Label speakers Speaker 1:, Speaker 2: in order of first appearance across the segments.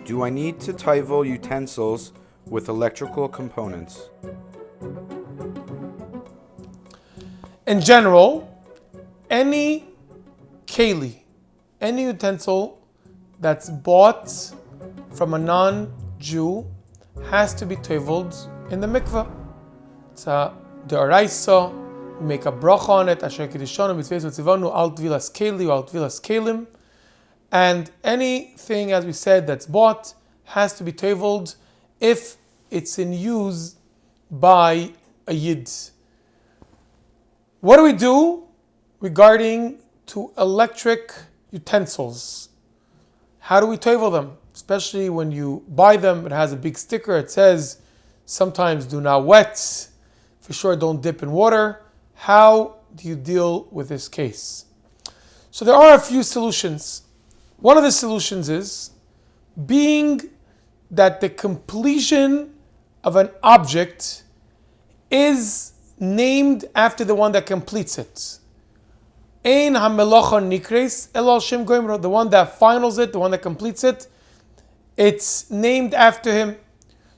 Speaker 1: Do I need to Toivel utensils with electrical components?
Speaker 2: In general, any keli, any utensil that's bought from a non-Jew has to be toiveled in the mikveh. It's a deoraisa. We make a bracha on it. Asher kedishonu mitzvah tzivanu al tvilas keli or al tvilas kelim. And anything, as we said, that's bought has to be toiveled if it's in use by a yid. What do we do regarding to electric utensils? How do we toivel them? Especially when you buy them, it has a big sticker. It says, sometimes do not wet. For sure, don't dip in water. How do you deal with this case? So there are a few solutions. One of the solutions is, being that the completion of an object is named after the one that completes it. Ein ha-melacha nikres el al shem goimro. The one that finals it, the one that completes it, it's named after him.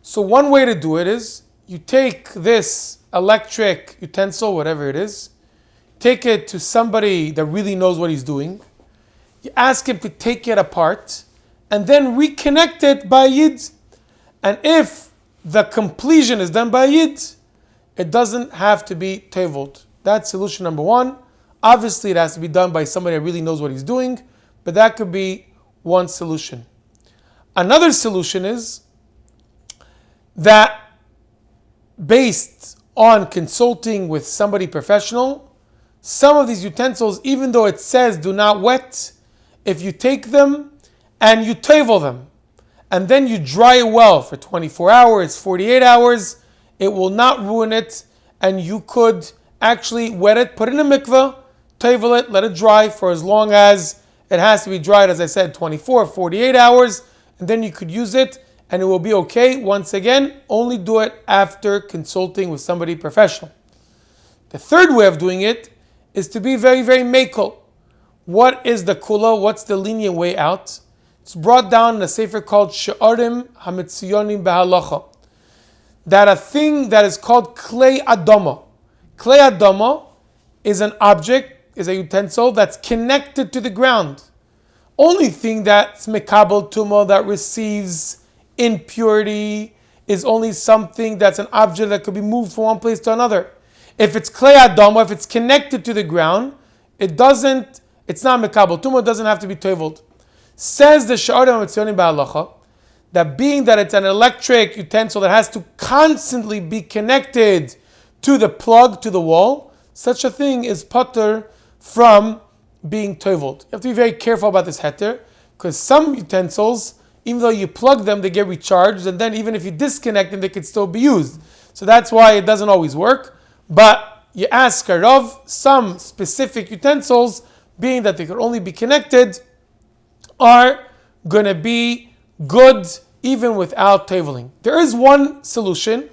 Speaker 2: So one way to do it is, you take this electric utensil, whatever it is, take it to somebody that really knows what he's doing. You ask him to take it apart and then reconnect it by Yid. And if the completion is done by Yid, it doesn't have to be toiveled. That's solution number one. Obviously, it has to be done by somebody that really knows what he's doing, but that could be one solution. Another solution is that, based on consulting with somebody professional, some of these utensils, even though it says do not wet, if you take them and you toivel them, and then you dry it well for 24 hours, 48 hours, it will not ruin it, and you could actually wet it, put it in a mikveh, toivel it, let it dry for as long as it has to be dried, as I said, 24, 48 hours, and then you could use it, and it will be okay. Once again, only do it after consulting with somebody professional. The third way of doing it is to be very, very mekel. What is the kula? What's the lenient way out? It's brought down in a sefer called She'arim HaMetziyonim B'Halacha, that a thing that is called klei adama. Klei adama is an object, is a utensil that's connected to the ground. Only thing that's mekabel tumo, that receives impurity, is only something that's an object that could be moved from one place to another. If it's klei adama, if it's connected to the ground, it's not mekabel tumo, it doesn't have to be toiveled. Says the She'arim HaMetziyonim B'Halacha, that being that it's an electric utensil that has to constantly be connected to the plug, to the wall, such a thing is patur from being toiveled. You have to be very careful about this heter, because some utensils, even though you plug them, they get recharged, and then even if you disconnect them, they can still be used. So that's why it doesn't always work. But you ask a Rav, some specific utensils, being that they could only be connected, are going to be good even without toiveling. There is one solution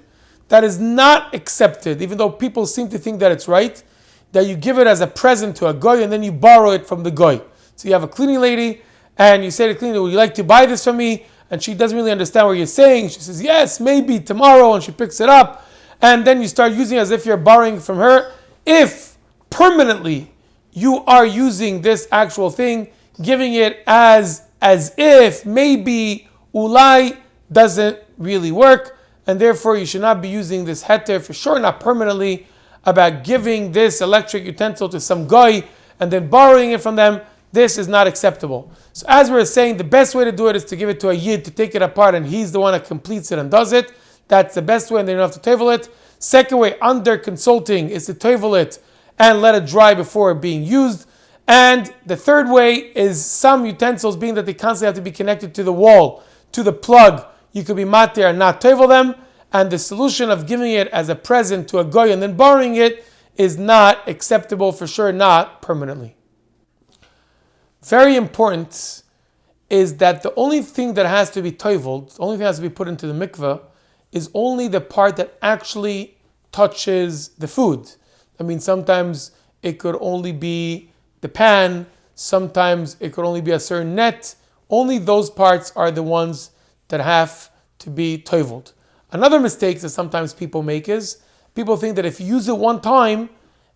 Speaker 2: that is not accepted, even though people seem to think that it's right, that you give it as a present to a goy and then you borrow it from the goy. So you have a cleaning lady and you say to the cleaning lady, would you like to buy this from me? And she doesn't really understand what you're saying. She says, yes, maybe tomorrow, and she picks it up. And then you start using it as if you're borrowing from her. If permanently you are using this actual thing, giving it as if, maybe, ulai, doesn't really work, and therefore you should not be using this heter, for sure not permanently, about giving this electric utensil to some guy and then borrowing it from them. This is not acceptable. So as we were saying, the best way to do it is to give it to a yid to take it apart, and he's the one that completes it and does it. That's the best way, and they don't have to toivel it. Second way, under consulting, is to toivel it and let it dry before being used. And the third way is some utensils, being that they constantly have to be connected to the wall, to the plug, you could be matir and not toivel them. And the solution of giving it as a present to a goy and then borrowing it is not acceptable, for sure not permanently. Very important is that the only thing that has to be toiveled, the only thing that has to be put into the mikveh, is only the part that actually touches the food. I mean, sometimes it could only be the pan, sometimes it could only be a certain net. Only those parts are the ones that have to be toiveled. Another mistake that sometimes people make is people think that if you use it one time,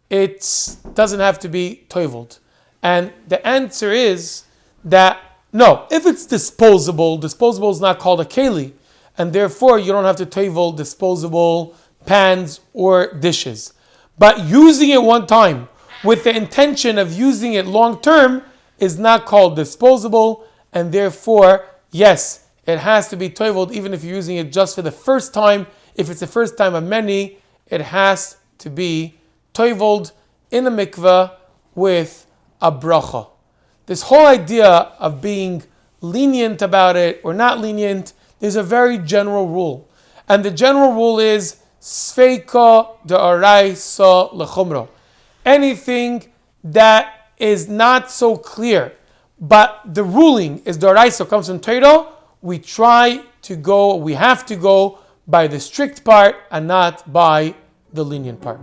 Speaker 2: it doesn't have to be toiveled. And the answer is that no, if it's disposable is not called a keli, and therefore you don't have to toivel disposable pans or dishes. But using it one time with the intention of using it long term is not called disposable, and therefore, yes, it has to be toiveled even if you're using it just for the first time. If it's the first time of many, it has to be toiveled in a mikveh with a bracha. This whole idea of being lenient about it or not lenient, there's a very general rule. And the general rule is Sveika de'araisa lechumra. Anything that is not so clear, but the ruling is de'araisa, comes from Torah, we have to go by the strict part and not by the lenient part.